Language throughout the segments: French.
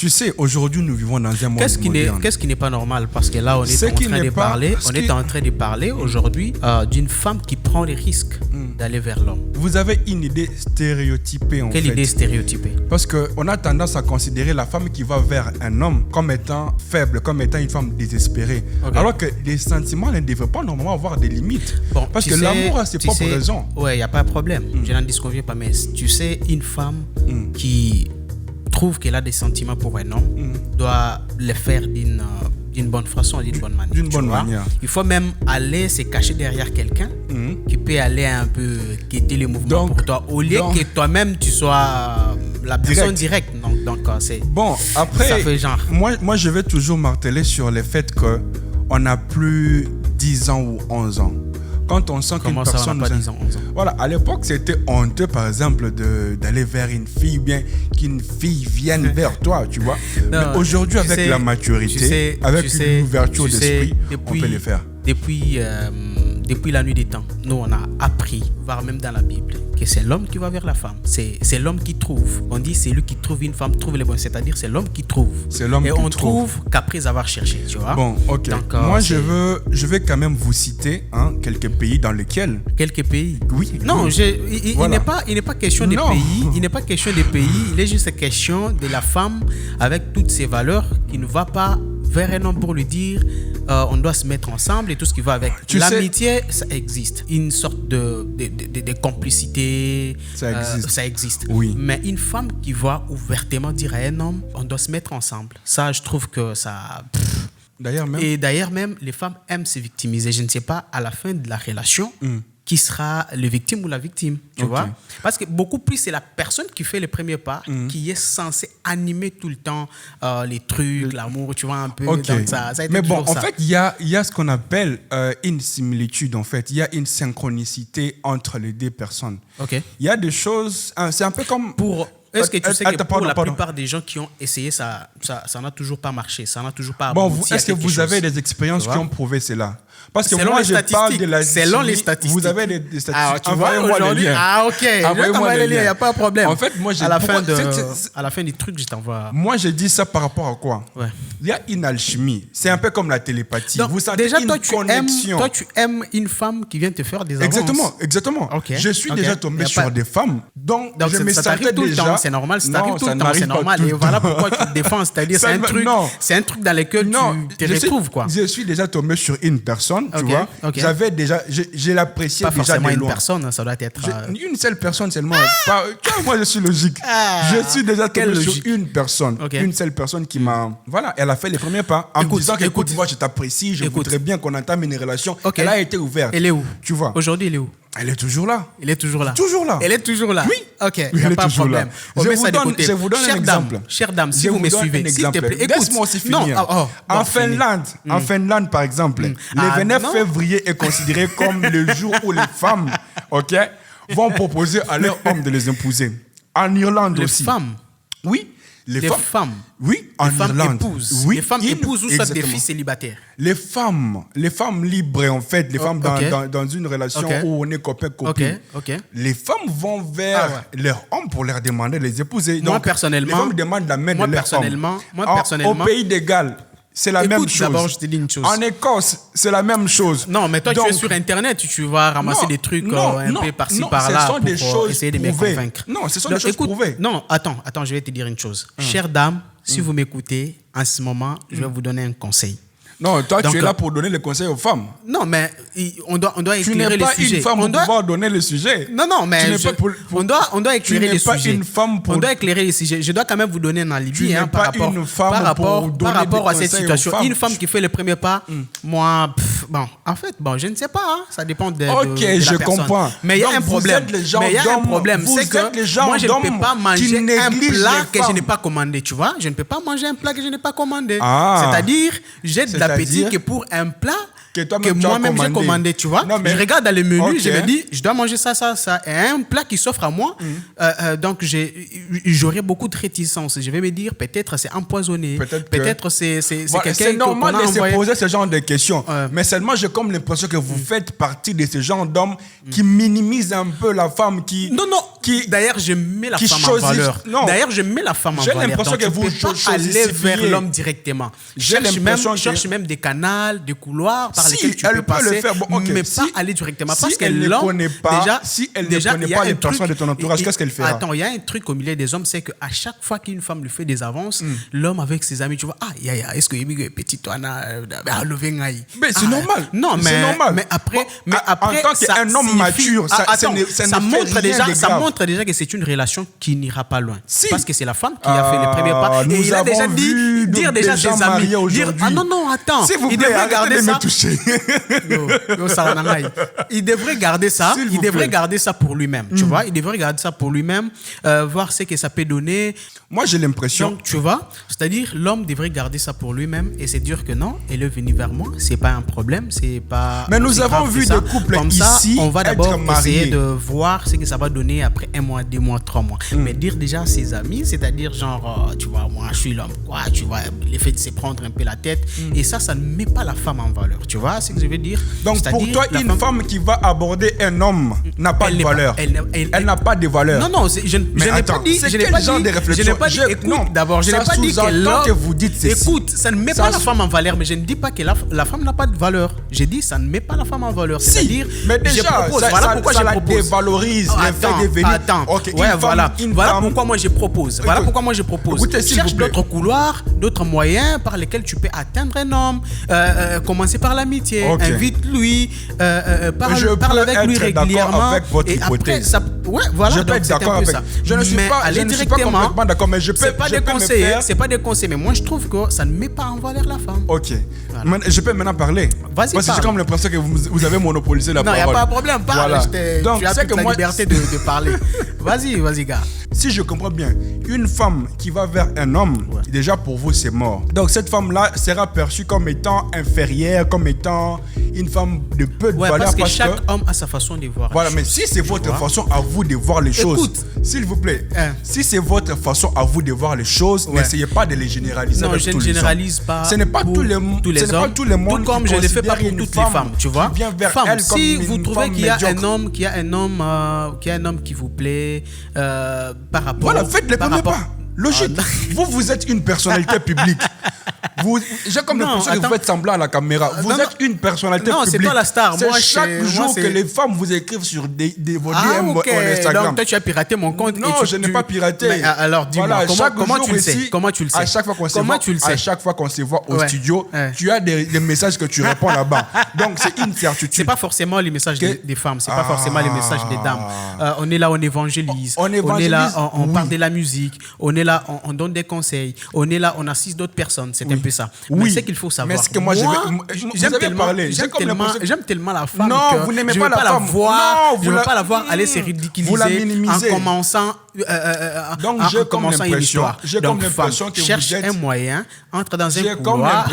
Tu sais, aujourd'hui, nous vivons dans un monde moderne. Qu'est-ce qui n'est pas normal? Parce que là, on est en train de parler aujourd'hui d'une femme qui prend les risques d'aller vers l'homme. Vous avez une idée stéréotypée, en fait. Quelle idée stéréotypée? Parce qu'on a tendance à considérer la femme qui va vers un homme comme étant faible, comme étant une femme désespérée. Okay. Alors que les sentiments ne devraient pas normalement avoir des limites. Bon, parce que l'amour a ses propres raisons. Ouais, il n'y a pas de problème. Je n'en disconviens pas. Mais tu sais, une femme qui trouve qu'elle a des sentiments pour un homme doit le faire d'une bonne façon, d'une bonne manière. D'une bonne manière. Il faut même aller se cacher derrière quelqu'un qui peut aller un peu guetter le mouvement pour toi, au lieu que toi-même tu sois la personne directe. Donc c'est bon. Après, ça fait genre. Moi, je vais toujours marteler sur le fait qu'on n'a plus 10 ans ou 11 ans. Quand on sent qu'une personne... Comment ça, on n'a pas 10 ans, 11 ans? Voilà, à l'époque, c'était honteux, par exemple, d'aller vers une fille ou bien qu'une fille vienne vers toi, tu vois. Non, mais aujourd'hui, avec la maturité, avec une ouverture d'esprit, on peut le faire. Depuis la nuit des temps, nous, on a appris, voire même dans la Bible, que c'est l'homme qui va vers la femme. C'est l'homme qui trouve. On dit c'est lui qui trouve une femme, trouve les bons. C'est-à-dire c'est l'homme qui trouve. C'est l'homme et qui on trouve qu'après avoir cherché, tu vois. Bon, ok. Donc, moi, je vais quand même vous citer quelques pays dans lesquels... Quelques pays? Oui. Non, il n'est pas question des pays. Il n'est pas question des pays. Il est juste question de la femme avec toutes ses valeurs qui ne va pas vers un homme pour lui dire on doit se mettre ensemble et tout ce qui va avec. L'amitié, ça existe. Une sorte de complicité, ça existe. Oui. Mais une femme qui va ouvertement dire à un homme on doit se mettre ensemble, ça, je trouve que ça... D'ailleurs même, les femmes aiment se victimiser. Je ne sais pas, à la fin de la relation, qui sera le victime ou la victime, tu vois? Parce que beaucoup plus, c'est la personne qui fait le premier pas, qui est censée animer tout le temps les trucs, l'amour, tu vois, un peu. Donc ça a été. Mais bon, en fait, il y a ce qu'on appelle une similitude, en fait. Il y a une synchronicité entre les deux personnes. Il y a des choses... c'est un peu comme... Est-ce que tu sais que pour la plupart des gens qui ont essayé, ça n'a toujours pas marché, ça n'a toujours pas abouti. Est-ce que vous avez des expériences qui ont prouvé cela? Parce que moi, je parle de la... Selon les statistiques. Vous avez des statistiques. Tu vois, aujourd'hui... Ok. Envoyez-moi les liens, il n'y a pas de problème. En fait, moi, à la fin du truc, je t'envoie... Moi, je dis ça par rapport à quoi? Il y a une alchimie. C'est un peu comme la télépathie. Donc, vous sentez déjà, une connexion. Toi, tu aimes une femme qui vient te faire des avances. Exactement. Je suis déjà tombé sur des femmes dont je me sentais déjà... C'est normal, ça t'arrive tout le temps, c'est normal. Et voilà pourquoi tu te défends. C'est-à-dire, c'est un truc dans lequel tu te retrouves, quoi. Je suis déjà tombé sur une personne, tu vois. J'avais déjà, j'ai l'apprécié déjà de loin. Pas forcément une personne, ça doit être... Une seule personne seulement. Moi, je suis logique. Je suis déjà tombé sur une personne. Une seule personne qui m'a... Voilà, elle a fait les premiers pas en me disant qu'écoute, moi, je t'apprécie, je voudrais bien qu'on entame une relation. Elle a été ouverte. Elle est où? Tu vois. Aujourd'hui, elle est où? Elle est toujours là. Elle est toujours là. Toujours là. Elle est toujours là. Oui. Ok, il n'y a pas de problème. Je vous donne un exemple. Chère dame, si vous me suivez, s'il te plaît, écoute. Laisse-moi aussi finir. En Finlande, par exemple, le 29 février est considéré comme le jour où les femmes, vont proposer à leur homme de les épouser. En Irlande aussi. Les femmes? Oui. Les femmes. Oui, en Irlande. Les femmes épousent ou soit des filles célibataires. Les femmes libres, en fait, les femmes dans une relation où on est copain-copine. Les femmes vont vers leur homme pour leur demander de les épouser. Moi, personnellement, les femmes demandent la main de leur homme. Au pays de Galles, c'est la même chose. D'abord, je te dis une chose. En Écosse, c'est la même chose. Non, mais toi, tu es sur Internet, tu vas ramasser des trucs un peu par-ci, par-là pour essayer de me convaincre. Non, ce sont des choses prouvées. Non, attends, je vais te dire une chose. Chère dame, si vous m'écoutez, en ce moment, je vais vous donner un conseil. Non, toi, tu es là pour donner les conseils aux femmes. Non, mais on doit éclairer le sujet. Tu n'es pas une femme pour pouvoir donner le sujet. Non, mais on doit éclairer le sujet. Tu n'es pas une femme pour... On doit éclairer le sujet. Je dois quand même vous donner un alibi par rapport à cette situation. Une femme qui fait le premier pas, moi, en fait, je ne sais pas. Ça dépend de la personne. Ok, je comprends. Mais il y a un problème. C'est que moi, je ne peux pas manger un plat que je n'ai pas commandé. Tu vois, je ne peux pas manger un plat que je n'ai pas commandé. C'est-à-dire, j'ai de l'appétit que pour un plat que moi-même j'ai commandé, tu vois. Je regarde dans le menu, je me dis, je dois manger ça. Et un plat qui s'offre à moi, donc j'aurai beaucoup de réticence. Je vais me dire, peut-être c'est empoisonné, peut-être c'est quelqu'un c'est normal de se poser ce genre de questions. Mais seulement j'ai comme l'impression que vous faites partie de ce genre d'hommes qui minimisent un peu la femme qui... Non, D'ailleurs, je mets la femme en valeur. D'ailleurs, je mets la femme en valeur. J'ai l'impression que vous pas aller vers l'homme directement. Cherche même des canaux, des couloirs par lesquels tu peux passer, mais pas aller directement. Parce que l'homme, si elle ne connaît pas les personnes de ton entourage, qu'est-ce qu'elle fait? Attends, il y a un truc au milieu des hommes, c'est qu'à chaque fois qu'une femme lui fait des avances, l'homme avec ses amis, tu vois, est-ce que petit toi mais c'est normal. Non, c'est normal. Mais après, en tant qu'un homme mature, ça montre déjà que c'est une relation qui n'ira pas loin. Parce que c'est la femme qui a fait les premiers pas. Et il a déjà dit, dire déjà ses amis, dire non, attends, il devrait garder ça. Il devrait garder ça. Il devrait garder ça pour lui-même. Tu vois, il devrait garder ça pour lui-même, voir ce que ça peut donner. Moi, j'ai l'impression. Donc, tu vois, c'est-à-dire l'homme devrait garder ça pour lui-même et c'est dire que non, elle est venue vers moi, c'est pas un problème, c'est pas. Mais nous avons vu des couples comme ça, ici. On va d'abord essayer de voir ce que ça va donner après 1 mois, 2 mois, 3 mois. Mais dire déjà à ses amis, c'est-à-dire genre, tu vois, moi je suis l'homme, quoi, tu vois, l'effet de se prendre un peu la tête. Et ça ne met pas la femme en valeur, tu vois ce que je veux dire. Donc pour toi, une femme qui va aborder un homme n'a pas de valeur. Elle n'a pas de valeur. Non, je n'ai pas dit. Je n'ai pas dit. Écoute, d'abord, je n'ai pas dit que l'homme. Écoute, ça ne met pas la femme en valeur, mais je ne dis pas que la femme n'a pas de valeur. J'ai dit, ça ne met pas la femme en valeur. C'est-à-dire, mais déjà, voilà pourquoi je propose. Dévalorise le fait de venir. Attends, voilà pourquoi moi je propose. Voilà pourquoi moi je propose. Cherche d'autres couloirs, d'autres moyens par lesquels tu peux atteindre un homme. Commencer par l'amitié. Invite-lui, parle avec lui régulièrement. Et après, ça. Ouais, voilà. Je peux être d'accord avec ça. Je ne suis pas complètement d'accord, mais je peux. C'est pas des conseils, mais moi je trouve que ça ne met pas en valeur la femme. Ok. Je peux maintenant parler. Vas-y. Parce que j'ai comme l'impression que vous avez monopolisé la parole. Non, il n'y a pas de problème. Parle. Donc, tu as toute la liberté de parler. Vas-y, gars. Si je comprends bien, une femme qui va vers un homme, déjà pour vous, c'est mort. Donc, cette femme-là sera perçue comme étant inférieure, comme étant une femme de peu de valeur. Parce que chaque homme a sa façon de voir. Voilà, mais si c'est votre façon à vous de voir les choses, s'il vous plaît, si c'est votre façon à vous de voir les choses, n'essayez pas de les généraliser. Non, je ne généralise pas. Ce n'est pas tous les hommes. Tout comme je ne le fais pas pour toutes les femmes, tu vois. Si vous trouvez qu'il y a un homme qui vous plaît par rapport. Voilà, faites les premiers pas. Logique. Vous êtes une personnalité publique. J'ai comme l'impression que vous faites semblant à la caméra. Vous êtes une personnalité publique. Non, c'est toi la star. C'est chaque jour que les femmes vous écrivent sur vos DM en Instagram. Donc toi, tu as piraté mon compte. Non, je n'ai pas piraté. Alors dis-moi, comment tu le sais? Comment tu le sais? À chaque fois qu'on se voit au studio, tu as des messages que tu réponds là-bas. Donc c'est une certitude. C'est pas forcément les messages des femmes. C'est pas forcément les messages des dames. On est là, on évangélise. On est là, on parle de la musique. On est là, on donne des conseils. On est là, on assiste d'autres personnes. C'est un peu ça. Mais c'est qu'il faut savoir. Mais ce que moi j'aime tellement la femme. Non, vous n'aimez pas la femme. Je ne veux pas la voir aller se ridiculiser en commençant. Donc j'ai comme l'impression que cherche un moyen, entre dans un couloir.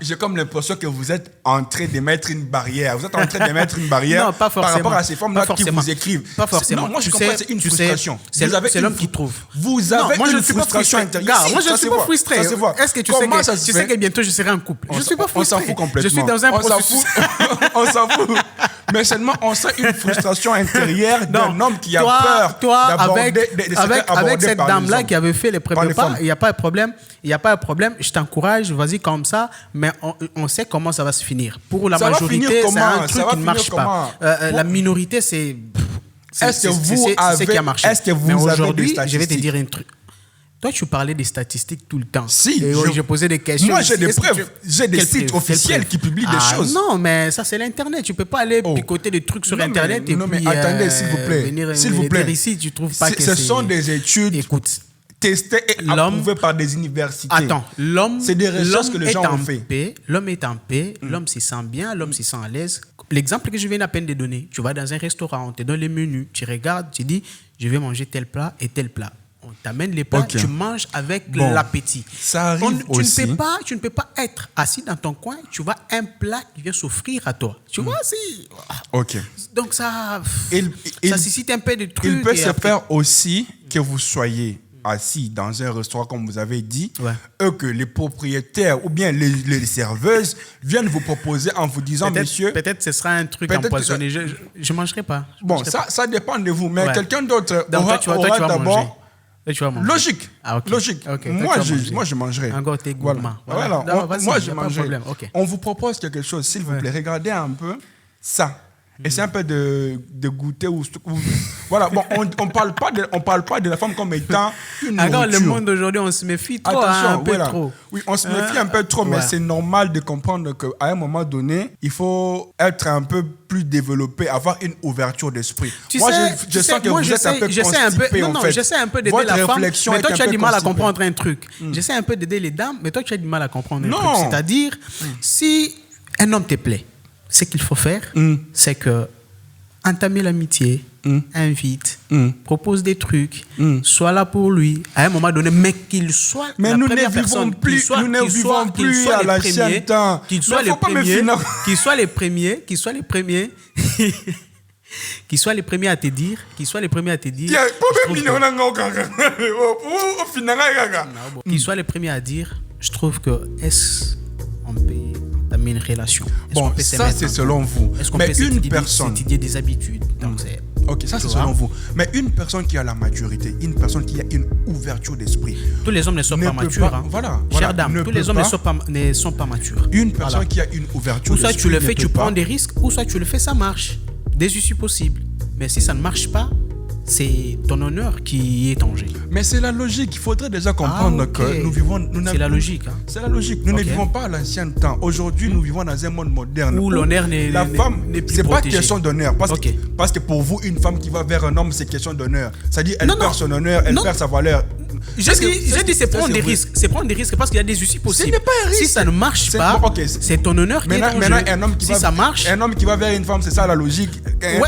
J'ai comme l'impression que vous êtes en train de mettre une barrière. Vous êtes en train de mettre une barrière par rapport à ces femmes-là qui vous écrivent. Pas forcément. Non, moi je comprends, c'est une frustration. C'est l'homme qui trouve. Vous avez une frustration intérieure. Moi je ne suis pas frustré. Est-ce que tu sais que bientôt je serai en couple? Je ne suis pas frustré. On s'en fout complètement. Je suis dans un processus. On s'en fout. Mais seulement on sent une frustration intérieure d'un homme qui a peur d'aborder avec cette dame-là qui avait fait les premiers pas. Il n'y a pas de problème. Je t'encourage, vas-y comme ça. Mais on sait comment ça va se finir. Pour la majorité, c'est un truc qui ne marche pas. La minorité, c'est ce qui a marché. Est-ce que vous avez des statistiques? Je vais te dire un truc. Toi, tu parlais des statistiques tout le temps. Si. Je posais des questions. Moi, j'ai des preuves. J'ai des sites officiels qui publient des choses. Non, mais ça, c'est l'Internet. Tu ne peux pas aller picoter des trucs sur Internet et puis attendez, s'il vous plaît. Venir ici, tu ne trouves pas que ce sont des études testées et approuvées par des universités. Attends, c'est des recherches que les gens ont fait. L'homme est en paix, l'homme se sent bien, l'homme se sent à l'aise. L'exemple que je viens à peine de donner, tu vas dans un restaurant, on te donne les menus, tu regardes, tu dis, je vais manger tel plat et tel plat. On t'amène les plats, tu manges avec l'appétit. Ça arrive aussi. Tu ne peux pas être assis dans ton coin, tu vois un plat qui vient s'offrir à toi. Tu vois, si. Ok. Donc ça suscite un peu de trucs. Il peut se faire aussi que vous soyez assis dans un restaurant, comme vous avez dit, et que les propriétaires ou bien les serveuses viennent vous proposer en vous disant, monsieur... Peut-être ce sera un truc empoisonné. Je ne mangerai pas. Ça dépend de vous. Mais quelqu'un d'autre aura d'abord... Logique. Logique. Okay. Moi, je mangerai. Encore tes gourmands. Voilà. Moi, je mangerai. On vous propose quelque chose, s'il vous plaît. Regardez un peu ça. Essaye un peu de goûter voilà. Bon, on parle pas de la femme comme étant une nourriture. Encore le monde d'aujourd'hui, on se méfie trop. Attention, un peu trop. Oui, on se méfie un peu trop, mais c'est normal de comprendre qu'à un moment donné, il faut être un peu plus développé, avoir une ouverture d'esprit. Moi, je sens que vous êtes un peu constipé, en fait. J'essaie un peu d'aider la femme, mais toi, tu as du mal à comprendre un truc. J'essaie un peu d'aider les dames, mais toi, tu as du mal à comprendre un truc. C'est-à-dire, si un homme te plaît, ce qu'il faut faire, c'est que entamer l'amitié, invite, propose des trucs, sois là pour lui à un moment donné, mais qu'il soit la première personne. Nous ne vivons plus à l'ancien temps. Qu'il soit les premiers à te dire, qu'il soit les premiers à dire, je trouve que on peut entamer une relation. Bon, ça c'est selon vous. Mais une personne s'étudier des habitudes. Donc ok, ça c'est selon vous. Mais une personne qui a la maturité, une personne qui a une ouverture d'esprit. Tous les hommes ne sont pas matures. Voilà. Chère dame, tous les hommes ne sont pas matures. Une personne qui a une ouverture d'esprit. Ou soit tu le fais, tu prends des risques, ou soit tu le fais, ça marche. Des issues possibles. Mais si ça ne marche pas, c'est ton honneur qui est en jeu. Mais c'est la logique. Il faudrait déjà comprendre que nous vivons... C'est la logique. C'est la logique. Nous ne vivons pas à l'ancien temps. Aujourd'hui, nous vivons dans un monde moderne. Où l'honneur n'est plus protégé. C'est pas question d'honneur. Parce que pour vous, une femme qui va vers un homme, c'est question d'honneur. C'est-à-dire, elle perd son honneur, elle perd sa valeur. J'ai dit c'est prendre des risques. C'est prendre des risques parce qu'il y a des issues possibles. Ce n'est pas un risque. Si ça ne marche pas, c'est ton honneur qui est en jeu. Maintenant, ça marche, un homme qui va vers une femme, c'est ça la logique.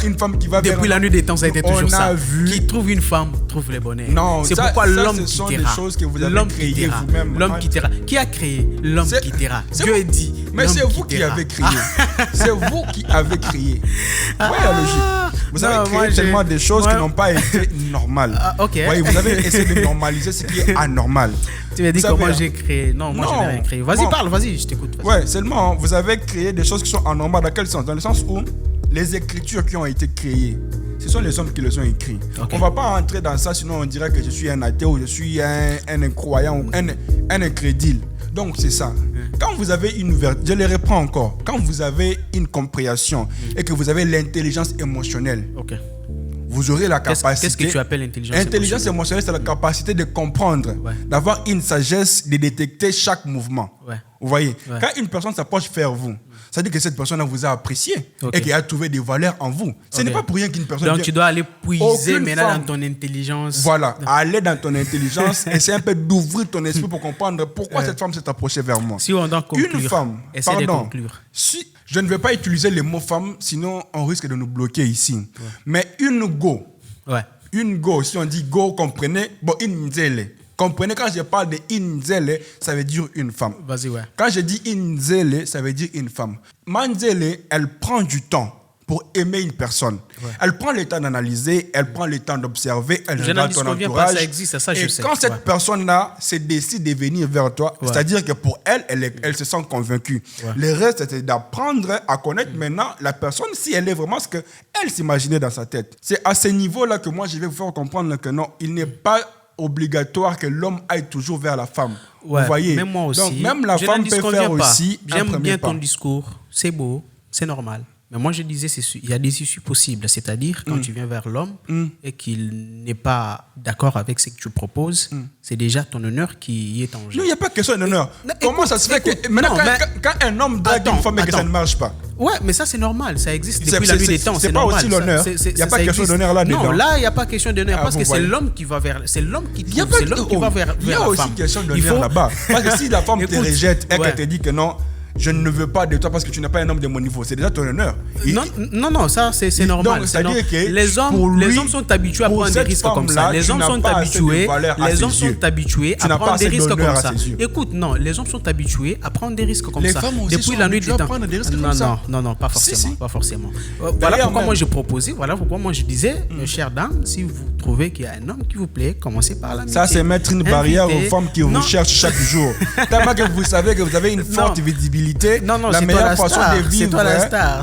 Une femme qui va vers depuis la nuit des temps, ça a été toujours ça. Qui trouve une femme, trouve le bonheur. Non, c'est pourquoi l'homme qui sont des choses que vous avez créées vous-même. L'homme qui t'ira. Qui a créé l'homme qui t'ira? Dieu a dit. Mais c'est vous qui avez créé. C'est vous qui avez créé. Voilà la logique. Vous avez créé tellement de choses qui n'ont pas été normales. Vous avez essayé de normaliser ce qui est anormal. Tu m'as dit comment j'ai créé. Non, moi je n'ai rien créé. Vas-y, parle, vas-y, je t'écoute. Ouais, seulement vous avez créé des choses qui sont anormales. Dans quel sens? Dans le sens où les écritures qui ont été créées, ce sont les hommes qui les ont écrits. On ne va pas entrer dans ça, sinon on dirait que je suis un athée ou je suis un incroyant ou un incrédule. Donc c'est ça. Quand vous avez une ouverture, je les reprends encore. Quand vous avez une compréhension et que vous avez l'intelligence émotionnelle, vous aurez la capacité... Qu'est-ce que tu appelles l'intelligence émotionnelle? L'intelligence émotionnelle, c'est la capacité de comprendre, d'avoir une sagesse, de détecter chaque mouvement. Vous voyez, quand une personne s'approche vers vous, ça veut dire que cette personne vous a apprécié et qu'elle a trouvé des valeurs en vous. Ce n'est pas pour rien qu'une personne... Donc tu dois aller puiser maintenant dans ton intelligence. Voilà, aller dans ton intelligence, essayer un peu d'ouvrir ton esprit pour comprendre pourquoi cette femme s'est approchée vers moi. Si on doit conclure, une femme, essaie de conclure. Si, je ne vais pas utiliser le mot femme, sinon on risque de nous bloquer ici. Mais une go, si on dit go, comprenez, bon, une nzele. Comprenez, quand je parle de inzele, ça veut dire une femme. Vas-y, Quand je dis inzele, ça veut dire une femme. Manzele, elle prend du temps pour aimer une personne. Elle prend le temps d'analyser, elle prend le temps d'observer, elle regarde ton entourage. Ça existe, ça, et quand cette personne-là se décide de venir vers toi, c'est-à-dire que pour elle se sent convaincue. Le reste, c'est d'apprendre à connaître maintenant la personne, si elle est vraiment ce qu'elle s'imaginait dans sa tête. C'est à ce niveau-là que moi, je vais vous faire comprendre que non, il n'est pas obligatoire que l'homme aille toujours vers la femme. Vous voyez? Même moi aussi. Donc, même la femme peut faire aussi un premier pas. J'aime bien ton discours. C'est beau, c'est normal. Mais moi, je disais, il y a des issues possibles. C'est-à-dire, quand tu viens vers l'homme et qu'il n'est pas d'accord avec ce que tu proposes, c'est déjà ton honneur qui est en jeu. Non, il n'y a pas question d'honneur. Comment ça se fait que... Maintenant, quand un homme drague une femme et que ça ne marche pas? Ouais, mais ça, c'est normal. Ça existe depuis la nuit des temps. C'est pas aussi l'honneur. Il n'y a pas question d'honneur là-dedans. Non, là, il n'y a pas question d'honneur parce que c'est l'homme qui va vers... C'est l'homme qui trouve. C'est l'homme qui va vers la femme. Il y a aussi question d'honneur là-bas. Parce que si la femme te rejette et qu'elle te dit que non... je ne veux pas de toi parce que tu n'es pas un homme de mon niveau. C'est déjà ton honneur. Non, ça c'est normal. Donc, c'est-à-dire que les hommes sont habitués à prendre des risques comme ça. Les hommes sont habitués à prendre des risques comme ça. Écoute, non, les hommes sont habitués à prendre des risques comme ça. Les femmes aussi sont habituées à prendre des risques comme ça. Non, pas forcément. Voilà pourquoi moi je proposais, voilà pourquoi moi je disais, chère dame, si vous trouvez qu'il y a un homme qui vous plaît, commencez par l'amitié. Ça, c'est mettre une barrière aux femmes qui vous cherchent chaque jour. Tellement que vous savez que vous avez une forte visibilité. La meilleure façon de vivre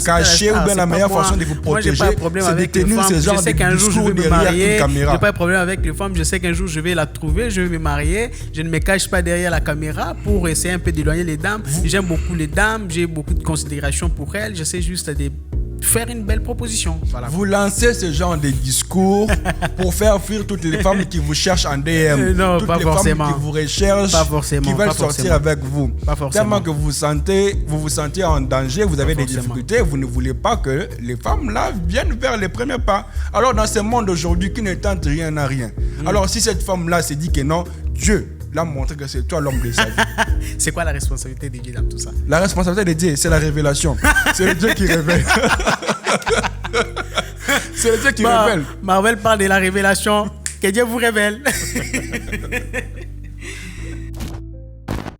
caché ou bien la meilleure façon de vous protéger, c'est de tenir ce genre de discours derrière une caméra. J'ai pas de problème avec les femmes. Je sais qu'un jour je vais la trouver, je vais me marier. Je ne me cache pas derrière la caméra pour essayer un peu d'éloigner les dames. J'aime beaucoup les dames, j'ai beaucoup de considération pour elles. J'essaie juste de faire une belle proposition. Voilà. Vous lancez ce genre de discours pour faire fuir toutes les femmes qui vous cherchent en DM. Non, toutes pas les forcément. femmes qui vous recherchent, qui veulent sortir avec vous. Pas forcément. Tellement que vous vous sentez en danger, vous avez des difficultés, vous ne voulez pas que les femmes là viennent vers les premiers pas. Alors dans ce monde aujourd'hui qui ne tente rien à rien. Alors si cette femme là se dit que non, Dieu l'a montré que c'est toi l'homme de sa vie. C'est quoi la responsabilité de Dieu dans tout ça? La responsabilité de Dieu, c'est la révélation. C'est le Dieu qui révèle. C'est le Dieu qui révèle. Marvel parle de la révélation. Que Dieu vous révèle.